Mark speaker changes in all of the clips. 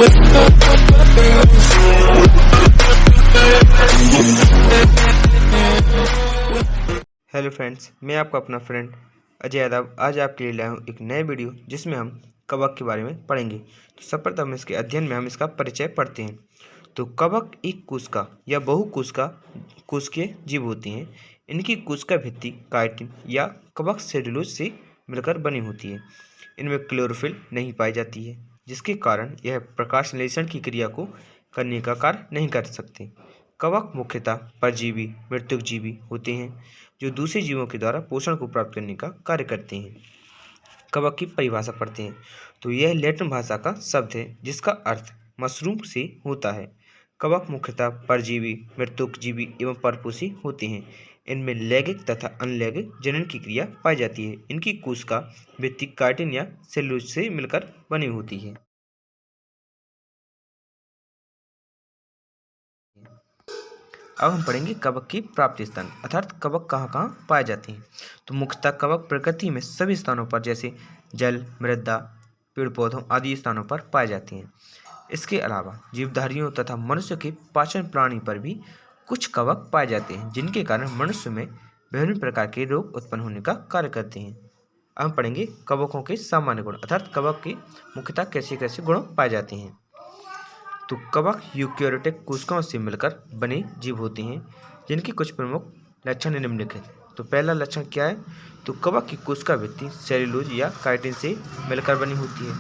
Speaker 1: Hello friends, मैं आपका अपना फ्रेंड अजय यादव आज आपके लिए लाया हूँ एक नए वीडियो जिसमें हम कवक के बारे में पढ़ेंगे। तो सर्वप्रथम इसके अध्ययन में हम इसका परिचय पढ़ते हैं। तो कवक एक कोशिका या कोशिकीय जीव होती हैं। इनकी कोशिका भित्ति काइटिन या कवक सेलुलोज से मिलकर बनी होती है। इनमें क्लोरोफिल नहीं पाई जाती है, जिसके कारण यह प्रकाश संश्लेषण की क्रिया को करने का कार्य नहीं कर सकते। कवक मुख्यतः परजीवी मृत्युकजीवी होते हैं जो दूसरे जीवों के द्वारा पोषण को प्राप्त करने का कार्य करते हैं। कवक की परिभाषा पढ़ते हैं। तो यह लैटिन भाषा का शब्द है जिसका अर्थ मशरूम से होता है। कवक मुख्यतः परजीवी मृत्युकजीवी एवं परपोषी होते हैं। इनमें लैंगिक तथा अनलैंगिक जनन की क्रिया पाई जाती है। इनकी कोशिका भित्ति काइटिन या सेलुलोज से मिलकर बनी होती है। अब हम पढ़ेंगे कवक की प्राप्ति स्थान, अर्थात कवक कहाँ कहाँ पाए जाते हैं। तो मुख्यतः कवक प्रकृति में सभी स्थानों पर जैसे जल, मृदा, पेड़ पौधों आदि स्थानों पर पाए जाते हैं। इसके अलावा जीवधारियों तथा मनुष्य के पाचन प्राणी पर भी कुछ कवक पाए जाते हैं, जिनके कारण मनुष्य में विभिन्न प्रकार के रोग उत्पन्न होने का कार्य करते हैं। अब हम पढ़ेंगे कवकों के सामान्य गुण, अर्थात कवक के मुख्यतः कैसे कैसे गुण पाए जाते हैं। तो कवक यूकेरियोटिक कोशिकाओं से मिलकर बने जीव होते हैं, जिनके कुछ प्रमुख लक्षण निम्नलिखित हैं। तो पहला लक्षण क्या है? तो कवक की कोशिका भित्ति सेलुलोज या काइटिन से मिलकर बनी होती है।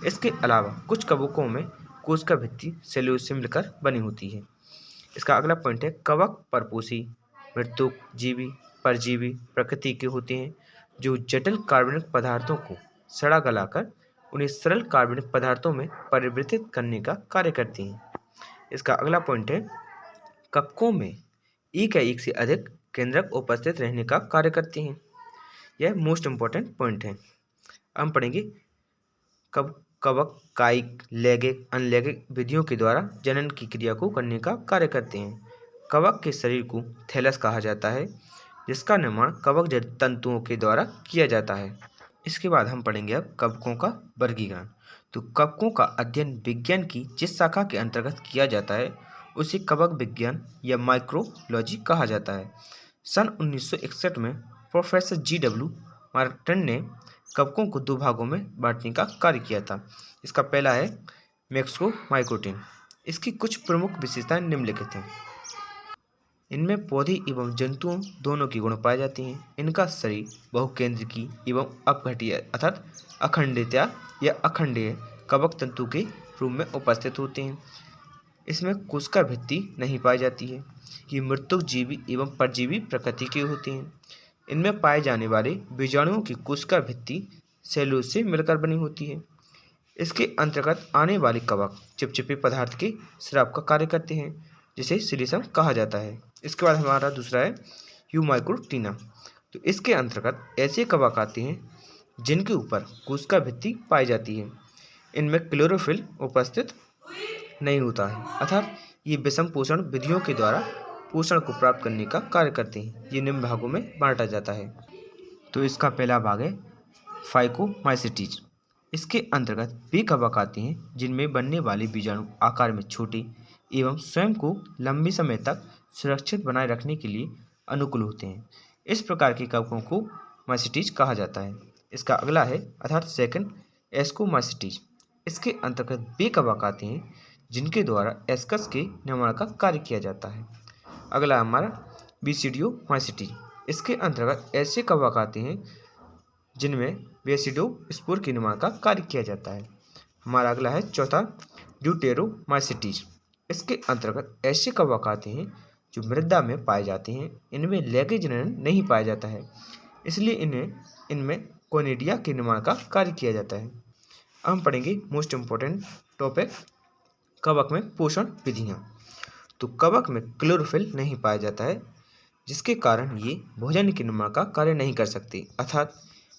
Speaker 1: इसके अलावा कुछ कवकों में कोशिका भित्ति सेलुलोज से मिलकर बनी होती है। इसका अगला पॉइंट है कवक परपोषी मृत्युकजीवी परजीवी प्रकृति के होते हैं, जो जटिल कार्बनिक पदार्थों को सड़ा गलाकर उन्हें सरल कार्बनिक पदार्थों में परिवर्तित करने का कार्य करती हैं। इसका अगला पॉइंट है कवकों में एक या एक से अधिक केंद्रक उपस्थित रहने का कार्य करते हैं। यह मोस्ट इम्पॉर्टेंट पॉइंट है। हम पढ़ेंगे कवक कायिक लैंगिक अनलैंगिक विधियों के द्वारा जनन की क्रिया को करने का कार्य करते हैं। कवक के शरीर को थैलस कहा जाता है, जिसका निर्माण कवक जड़ तंतुओं के द्वारा किया जाता है। इसके बाद हम पढ़ेंगे अब कवकों का वर्गीकरण। तो कवकों का अध्ययन विज्ञान की जिस शाखा के अंतर्गत किया जाता है उसे कवक विज्ञान या माइक्रोलॉजी कहा जाता है। सन 1961 में प्रोफेसर G.W. मार्टन ने कवकों को दो भागों में बांटने का कार्य किया था। इसका पहला है मैक्रोमाइकोटिन। इसकी कुछ प्रमुख विशेषताएं निम्नलिखित हैं। इनमें पौधे एवं जंतुओं दोनों की गुण पाए जाते हैं। इनका शरीर बहुकेंद्रकी एवं अपघटीय अर्थात अखंडितया या अखंडीय कवक तंतु के रूप में उपस्थित होते हैं। इसमें कोशिका भित्ति नहीं पाई जाती है। ये मृत्युकजीवी एवं परजीवी प्रकृति के होते हैं। इनमें पाए जाने वाले बीजाणुओं की कोशिका भित्ति सेलुलोज से मिलकर बनी होती है। इसके अंतर्गत आने वाले कवक चिपचिपे पदार्थ के स्राव का कार्य करते हैं, जिसे सिलिसम कहा जाता है। इसके बाद हमारा दूसरा है यूमाइक्रोटीना। तो इसके अंतर्गत ऐसे कवक आते हैं जिनके ऊपर कोशिका भित्ति पाई जाती है। इनमें क्लोरोफिल उपस्थित नहीं होता है, अर्थात ये विषम पोषण विधियों के द्वारा पोषण को प्राप्त करने का कार्य करते हैं। ये निम्न भागों में बांटा जाता है। तो इसका पहला भाग है फाइकोमाइसिटीज। इसके अंतर्गत वे कवक आते हैं जिनमें बनने वाले बीजाणु आकार में छोटे एवं स्वयं को लंबे समय तक सुरक्षित बनाए रखने के लिए अनुकूल होते हैं। इस प्रकार के कवकों को माइसिटीज कहा जाता है। इसका अगला है अर्थात सेकंड एस्कोमाइसिटीज। इसके अंतर्गत वे कवक आते हैं जिनके द्वारा एस्कस के निर्माण का कार्य किया जाता है। अगला हमारा बेसिडियोमाइसिटीज। इसके अंतर्गत ऐसे कवक आते हैं जिनमें बेसिडोस्पोर के निर्माण का कार्य किया जाता है। हमारा अगला है चौथा ड्यूटेरोमाइसिटीज। इसके अंतर्गत ऐसे कवक आते हैं जो मृदा में पाए जाते हैं। इनमें लैंगिक जनन नहीं पाया जाता है, इसलिए इनमें कोनिडिया के निर्माण का कार्य किया जाता है। अब हम पढ़ेंगे मोस्ट इम्पोर्टेंट टॉपिक कवक में पोषण विधियाँ। तो कवक में क्लोरोफिल नहीं पाया जाता है, जिसके कारण ये भोजन के निर्माण का कार्य नहीं कर सकते, अर्थात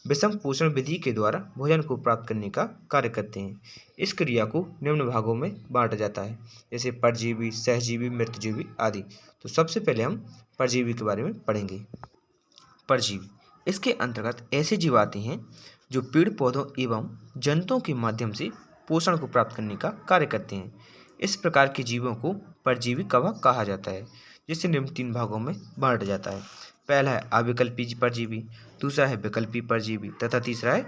Speaker 1: विषम पोषण विधि के द्वारा भोजन को प्राप्त करने का कार्य करते हैं। इस क्रिया को निम्न भागों में बांटा जाता है, जैसे परजीवी सहजीवी मृतजीवी आदि। तो सबसे पहले हम परजीवी के बारे में पढ़ेंगे। परजीवी इसके अंतर्गत ऐसे जीव आते हैं जो पेड़ पौधों एवं जंतुओं के माध्यम से पोषण को प्राप्त करने का कार्य करते हैं। इस प्रकार के जीवों को परजीवी कवक कहा जाता है, जिसे निम्न 3 भागों में बांटा जाता है। पहला है अविकल्पी परजीवी, दूसरा है विकल्पी परजीवी तथा तीसरा है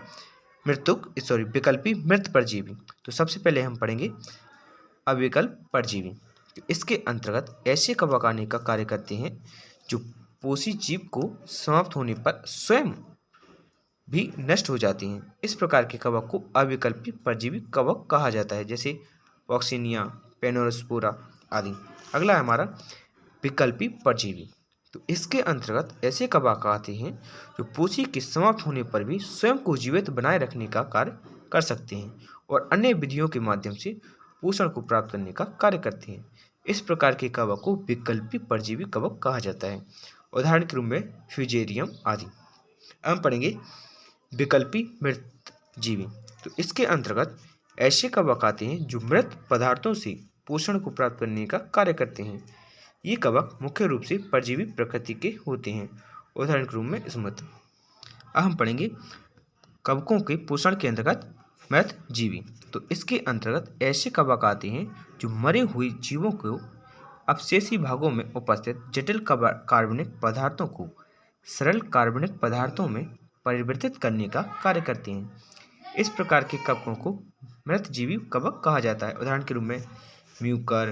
Speaker 1: विकल्पी मृत परजीवी। तो सबसे पहले हम पढ़ेंगे अविकल्प परजीवी। तो इसके अंतर्गत ऐसे कवक आने का कार्य करते हैं जो पोषी जीव को समाप्त होने पर स्वयं भी नष्ट हो जाती हैं। इस प्रकार के कवक को अविकल्पी परजीवी कवक कहा जाता है, जैसे पॉक्सीनिया, पेनोस्पोरा आदि। अगला है हमारा विकल्पी परजीवी। तो इसके अंतर्गत ऐसे कवक आते हैं जो पोषी के समाप्त होने पर भी स्वयं को जीवित बनाए रखने का कार्य कर सकते हैं और अन्य विधियों के माध्यम से पोषण को प्राप्त करने का कार्य करते हैं। इस प्रकार के कवक को विकल्पी परजीवी कवक कहा जाता है। उदाहरण के रूप में फ्यूजेरियम आदि। हम पढ़ेंगे विकल्पी मृत जीवी। तो इसके अंतर्गत ऐसे कवक आते हैं जो मृत पदार्थों से पोषण को प्राप्त करने का कार्य करते हैं। ये कवक मुख्य रूप से परजीवी प्रकृति के होते हैं। उदाहरण के रूप में स्मृत। अब हम पढ़ेंगे कवकों के पोषण के अंतर्गत मृत जीवी। तो इसके अंतर्गत ऐसे कवक आते हैं जो मरे हुए जीवों को अवशेषी भागों में उपस्थित जटिल कार्बनिक पदार्थों को सरल कार्बनिक पदार्थों में परिवर्तित करने का कार्य करते हैं। इस प्रकार के कवकों को मृत जीवी कवक कहा जाता है। उदाहरण के रूप में म्यूकर,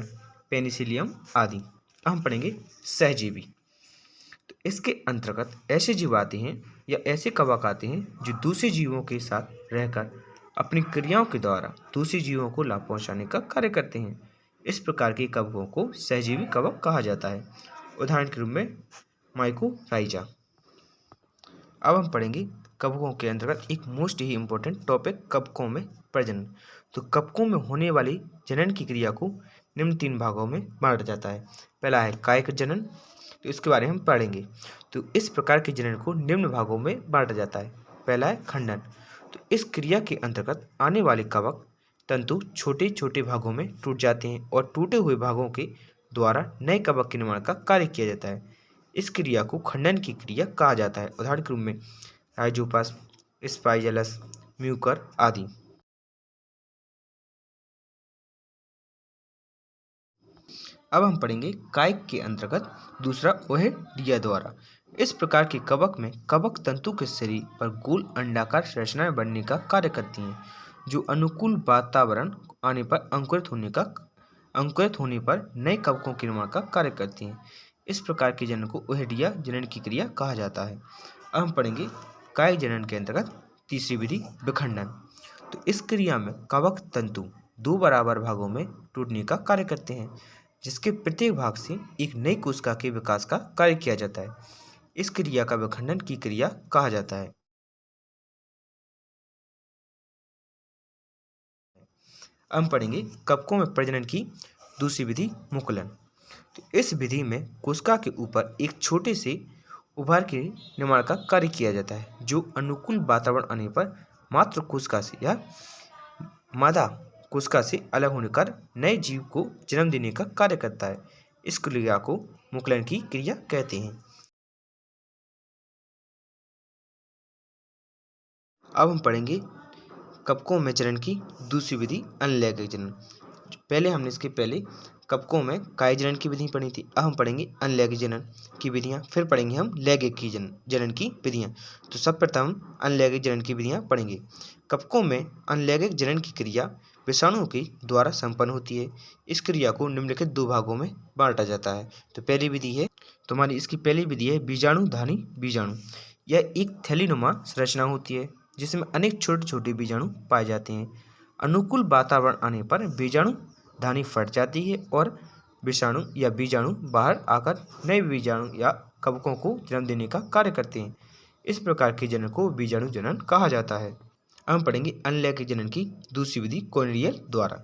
Speaker 1: पेनिसिलियम आदि। हम पढ़ेंगे सहजीवी। तो इसके अंतर्गत ऐसे जीव आते हैं या ऐसे कवक आते हैं जो दूसरे जीवों के साथ रहकर अपनी क्रियाओं के द्वारा दूसरे जीवों को लाभ पहुंचाने का कार्य करते हैं। इस प्रकार के कवकों को सहजीवी कवक कहा जाता है। उदाहरण के रूप में माइकोराइजा। अब हम पढ़ेंगे कवकों के अंतर्गत एक मोस्ट ही इम्पोर्टेंट टॉपिक, कवकों में प्रजनन। तो कवकों में होने वाली जनन की क्रिया को निम्न 3 भागों में बांटा जाता है। पहला है कायिक जनन, तो इसके बारे में हम पढ़ेंगे। तो इस प्रकार के जनन को निम्न भागों में बांटा जाता है। पहला है खंडन। तो इस क्रिया के अंतर्गत आने वाले कवक तंतु छोटे छोटे भागों में टूट जाते हैं और टूटे हुए भागों के द्वारा नए कवक के निर्माण का कार्य किया जाता है। इस क्रिया को खंडन की क्रिया कहा जाता है। उदाहरण के रूप में राइजोपस, स्पाइजलस, म्यूकर आदि। अब हम पढ़ेंगे कायिक के अंतर्गत दूसरा ओहेडिया द्वारा। इस प्रकार के कवक में कवक तंतु के शरीर पर गोल अंडाकार संरचनाएं बनने का कार्य करती हैं, जो अनुकूल वातावरण आने पर अंकुरित होने पर नए कवकों के निर्माण का कार्य करती हैं। इस प्रकार के जनन को ओहेडिया जनन की क्रिया कहा जाता है। अब हम पढ़ेंगे कायिक जनन के अंतर्गत तीसरी विधि विखंडन। तो इस क्रिया में कवक तंतु 2 बराबर भागों में टूटने का कार्य करते हैं, जिसके प्रत्येक भाग से एक नई कोशिका के विकास का कार्य किया जाता है। इस क्रिया का विखंडन की क्रिया कहा जाता है। हम पढ़ेंगे कवकों में प्रजनन की दूसरी विधि मुकुलन। तो इस विधि में कोशिका के ऊपर एक छोटे से उभार के निर्माण का कार्य किया जाता है, जो अनुकूल वातावरण आने पर मात्र कोशिका से या मादा कोशिका से अलग होने कर नए जीव को जन्म देने का कार्य करता है। इस क्रिया को मुकुलन की क्रिया कहते हैं। अब हम पढ़ेंगे कवकों में जनन की दूसरी विधि अनलैंगिक जनन। पहले हमने इसके पहले कवकों में कायिक जनन की विधि पढ़ी थी। अब हम पढ़ेंगे अनलैंगिक जनन की विधियां, फिर पढ़ेंगे हम लैंगिक की जनन की विधियां। तो सर्वप्रथम अनलैंगिक जनन की विधियां पढ़ेंगे। कवकों में अनलैंगिक जनन की क्रिया विषाणुओं के द्वारा संपन्न होती है। इस क्रिया को निम्नलिखित 2 भागों में बांटा जाता है। तो पहली विधि है इसकी पहली विधि है बीजाणुधानी बीजाणु। यह एक थैलीनुमा संरचना होती है जिसमें अनेक छोटे छोटे बीजाणु पाए जाते हैं। अनुकूल वातावरण आने पर बीजाणु धानी फट जाती है और विषाणु या बीजाणु बाहर आकर नए बीजाणु या कवकों को जन्म देने का कार्य करते हैं। इस प्रकार के जनन को बीजाणु जनन कहा जाता है। हम पढ़ेंगे अनलैंगिक जनन की दूसरी विधि कोनिडियल द्वारा।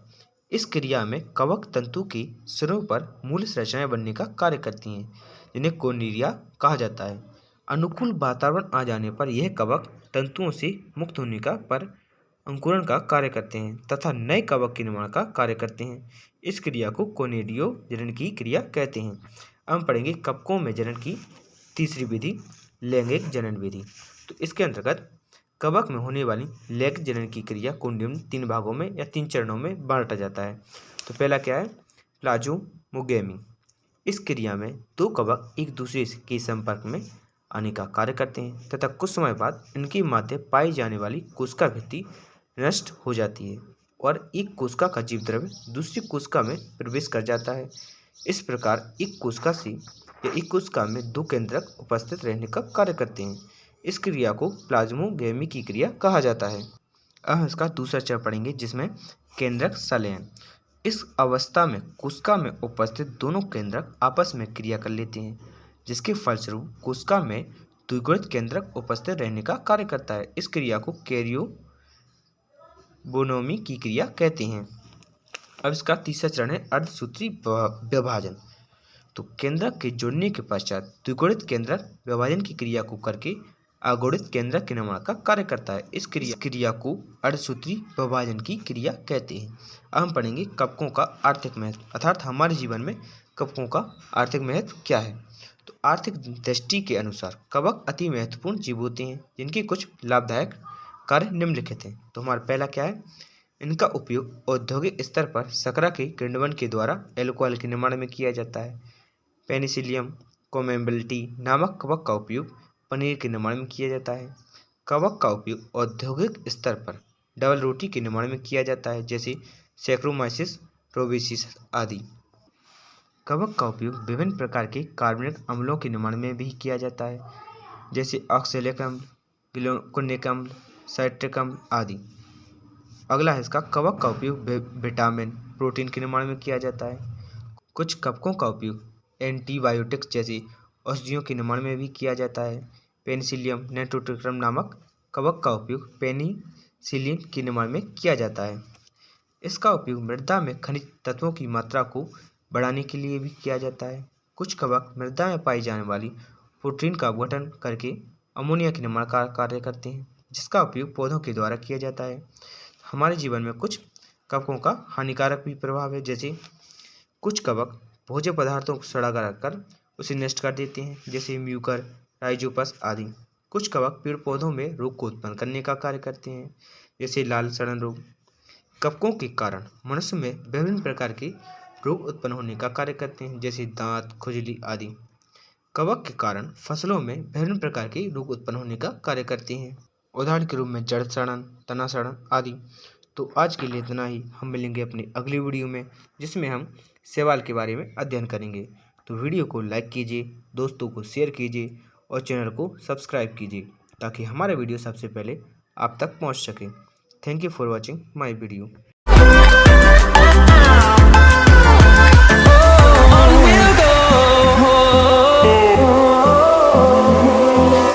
Speaker 1: इस क्रिया में कवक तंतु के सिरों पर मूल संरचनाएं बनने का कार्य करती हैं, जिन्हें कोनिडिया कहा जाता है। अनुकूल वातावरण आ जाने पर यह कवक तंतुओं से मुक्त होने का पर अंकुरण का कार्य करते हैं तथा नए कवक के निर्माण का कार्य करते हैं। इस क्रिया को कोनिडियो जनन की क्रिया कहते हैं। हम पढ़ेंगे कवकों में जनन की तीसरी विधि लैंगिक जनन विधि। तो इसके अंतर्गत कवक में होने वाली लैंगिक जनन की क्रिया को निम्न 3 भागों में या 3 चरणों में बांटा जाता है। तो पहला क्या है? प्लाज़्मोगेमी। इस क्रिया में 2 कवक एक दूसरे के संपर्क में आने का कार्य करते हैं तथा कुछ समय बाद इनके माध्य पाई जाने वाली कोशिका भित्ति नष्ट हो जाती है और एक कोशिका का जीव द्रव्य दूसरी कोशिका में प्रवेश कर जाता है। इस प्रकार एक कोशिका से या एक कोशिका में 2 केंद्रक उपस्थित रहने का कार्य करते हैं। इस क्रिया को प्लाज़्मोगेमी की क्रिया कहा जाता है। अब इसका दूसरा चरण पढ़ेंगे जिसमें केंद्रक संलयन। इस अवस्था में कोशिका में उपस्थित दोनों केंद्रक आपस में क्रिया कर लेते हैं जिसके फलस्वरूप कोशिका में द्विगुणित केंद्रक उपस्थित रहने का कार्य करता है। इस क्रिया को कैरियोनोमी की क्रिया कहते हैं। अब इसका तीसरा चरण है अर्धसूत्री विभाजन। तो केंद्रक के जुड़ने के पश्चात द्विगुणित केंद्रक विभाजन की क्रिया को करके अगुणित केंद्रक के निर्माण का कार्य करता है। इस क्रिया को अर्धसूत्री विभाजन की क्रिया कहते हैं। अब हम पढ़ेंगे कवकों का आर्थिक महत्व, अर्थात हमारे जीवन में कवकों का आर्थिक महत्व क्या है। तो आर्थिक दृष्टि के अनुसार कवक अति महत्वपूर्ण जीव होते हैं जिनके कुछ लाभदायक कार्य निम्नलिखित हैं। तो हमारा पहला क्या है? इनका उपयोग औद्योगिक स्तर पर शर्करा के किण्वन के द्वारा एल्कोहल के निर्माण में किया जाता है। पेनिसिलियम कोमेबिलिटी नामक कवक का उपयोग पनीर के निर्माण में किया जाता है। कवक का उपयोग औद्योगिक स्तर पर डबल रोटी के निर्माण में किया जाता है जैसे सैक्रोमाइसिस रोबेसिस आदि। कवक का उपयोग विभिन्न प्रकार के कार्बनिक अम्लों के निर्माण में भी किया जाता है जैसे ऑक्सैलिक अम्ल, ग्लूकोनिक अम्ल, साइट्रिक अम्ल आदि। अगला है इसका कवक का उपयोग विटामिन प्रोटीन के निर्माण में किया जाता है। कुछ कवकों का उपयोग एंटीबायोटिक्स जैसे औषधियों के निर्माण में भी किया जाता है। पेनिसिलियम नाइट्रोटिक्रम नामक कवक का उपयोग पेनिसिलिन के निर्माण में किया जाता है। इसका उपयोग मृदा में खनिज तत्वों की मात्रा को बढ़ाने के लिए भी किया जाता है। कुछ कवक मृदा में पाई जाने वाली प्रोटीन का अपघटन करके अमोनिया के निर्माण का कार्य करते हैं जिसका उपयोग पौधों के द्वारा किया जाता है। हमारे जीवन में कुछ कवकों का हानिकारक भी प्रभाव है जैसे कुछ कवक भोज्य पदार्थों को सड़ा कर उसे नष्ट कर देते हैं जैसे म्यूकर, राइजोपस आदि। कुछ कवक पेड़ पौधों में रोग को उत्पन्न करने का कार्य करते हैं जैसे लाल सड़न रोग। कवकों के कारण मनुष्य में विभिन्न प्रकार के रोग उत्पन्न होने का कार्य करते हैं जैसे दांत, खुजली आदि। कवक के कारण फसलों में विभिन्न प्रकार के रोग उत्पन्न होने का कार्य करते हैं, उदाहरण के रूप में जड़ सड़न, तना सड़न आदि। तो आज के लिए इतना ही। हम मिलेंगे अपनी अगली वीडियो में जिसमें हम शैवाल के बारे में अध्ययन करेंगे। तो वीडियो को लाइक कीजिए, दोस्तों को शेयर कीजिए और चैनल को सब्सक्राइब कीजिए ताकि हमारा वीडियो सबसे पहले आप तक पहुंच सके। Thank you for watching my video.